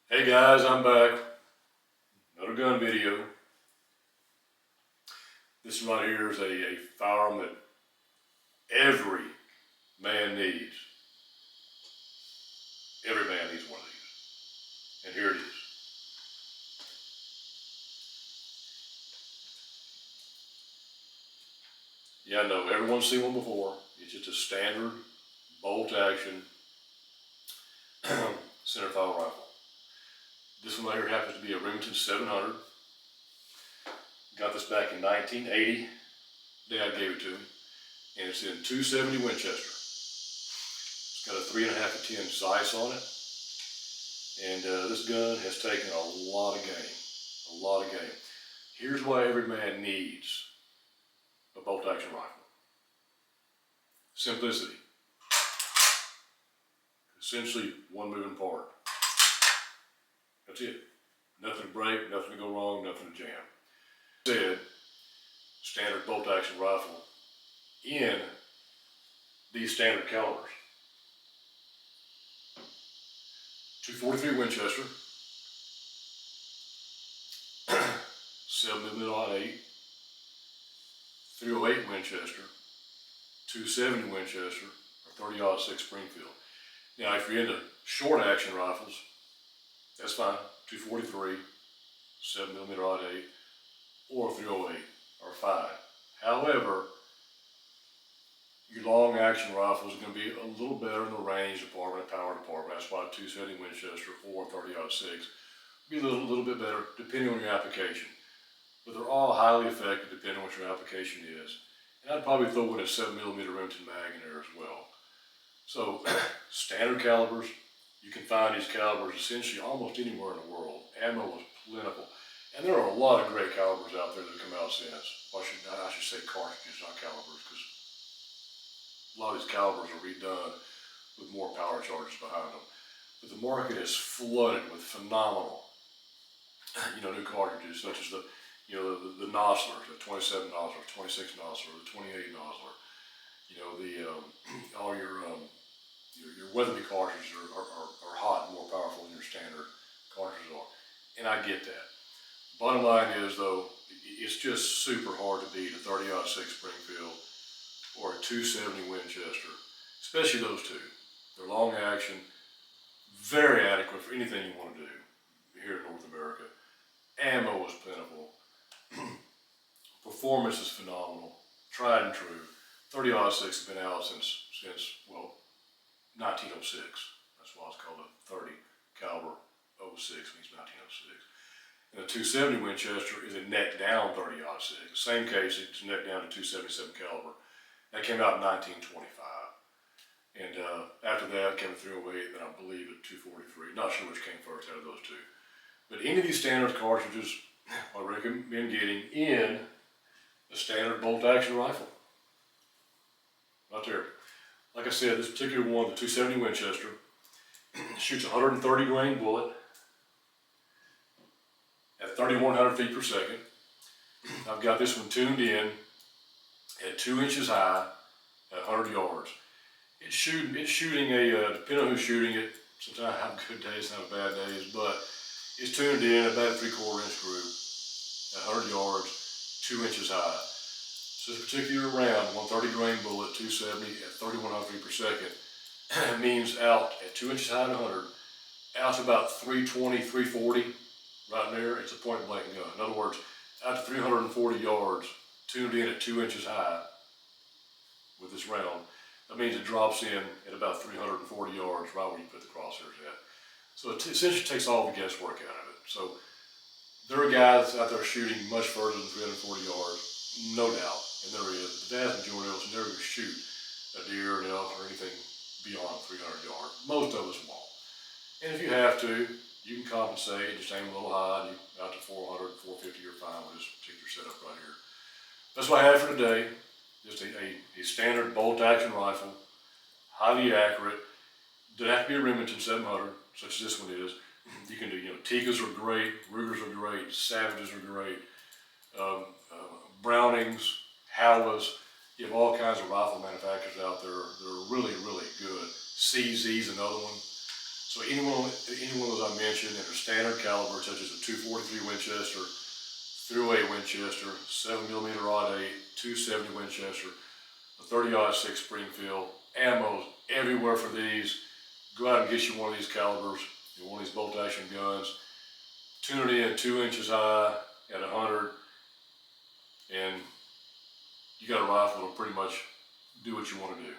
Hey guys, I'm back. Another gun video. This right here is a firearm that every man needs. Every man needs one of these. And here it is. Yeah, I know, everyone's seen one before. It's just a standard bolt action centerfire rifle. This one right here happens to be a Remington 700. Got this back in 1980. Dad gave it to me. And it's in 270 Winchester. It's got a 3.5 to 10 Zeiss on it. And this gun has taken a lot of game. A lot of game. Here's why every man needs a bolt action rifle. Simplicity. Essentially one moving part. That's it. Nothing to break, nothing to go wrong, nothing to jam. Said, standard bolt action rifle in these standard calibers. 243 Winchester, 7mm 8, 308 Winchester, 270 Winchester, or 30-06 Springfield. Now, if you're into short action rifles, that's fine. 243, 7mm 8, or 308 are fine. However, your long action rifle is going to be a little better in the range department, power department. That's why 270 Winchester or 30-06 be a little bit better depending on your application. But they're all highly effective depending on what your application is. And I'd probably throw in a 7mm Remington mag in there as well. So standard calibers, you can find these calibers essentially almost anywhere in the world. Ammo is plentiful. And there are a lot of great calibers out there that have come out since. Well, I should say cartridges, not calibers, because a lot of these calibers are redone with more power charges behind them. But the market is flooded with phenomenal, new cartridges such as the Nosler, the 27 Nosler, 26 Nosler, the 28 Nosler. All your Weatherby cartridges are hot and more powerful than your standard cartridges are. And I get that. Bottom line is though, it's just super hard to beat a 30-06 Springfield or a 270 Winchester, especially those two. They're long action, very adequate for anything you want to do here in North America. Ammo is plentiful. Performance is phenomenal, tried and true. 30-06 has been out since 1906. That's why it's called a 30 caliber 06, means 1906. And the 270 Winchester is a neck down 30-06. Same case, it's neck down to 277 caliber. That came out in 1925. And after that came a 308, then I believe a 243. Not sure which came first out of those two. But any of these standard cartridges, I recommend getting in a standard bolt action rifle. Right there. Like I said, this particular one, the 270 Winchester, shoots a 130 grain bullet at 3,100 feet per second. I've got this one tuned in at 2 inches high at 100 yards. It's shooting a, depending on who's shooting it, sometimes I have good days, some have bad days, but it's tuned in about a 3/4 inch group at 100 yards, 2 inches high. So this particular round, 130 grain bullet, 270 at 3,100 feet per second, means out at 2 inches high and 100, out to about 320, 340, right there, it's a point blank gun. In other words, out to 340 yards, tuned in at 2 inches high with this round. That means it drops in at about 340 yards, right where you put the crosshairs at. So it essentially takes all the guesswork out of it. So there are guys out there shooting much further than 340 yards, no doubt, and there is. The vast majority of us never shoot a deer, an elk, or anything beyond 300 yards. Most of us won't. And if you have to, you can compensate, just aim a little high, and you out to 400, 450, you're fine with this particular setup right here. That's what I have for today. Just a standard bolt action rifle, highly accurate. Doesn't have to be a Remington 700, such as this one is. You can do, Tikkas are great, Rugers are great, Savages are great, Brownings, Howas. You have all kinds of rifle manufacturers out there that are really, really good. CZ's another one. So any one of those I mentioned that are standard caliber, such as a 243 Winchester, 308 Winchester, 7mm Rod 8, 270 Winchester, a 30-06 Springfield, ammo everywhere for these. Go out and get you one of these calibers, one of these bolt action guns. Tune it in 2 inches high at 100, and you got a rifle that'll pretty much do what you want to do.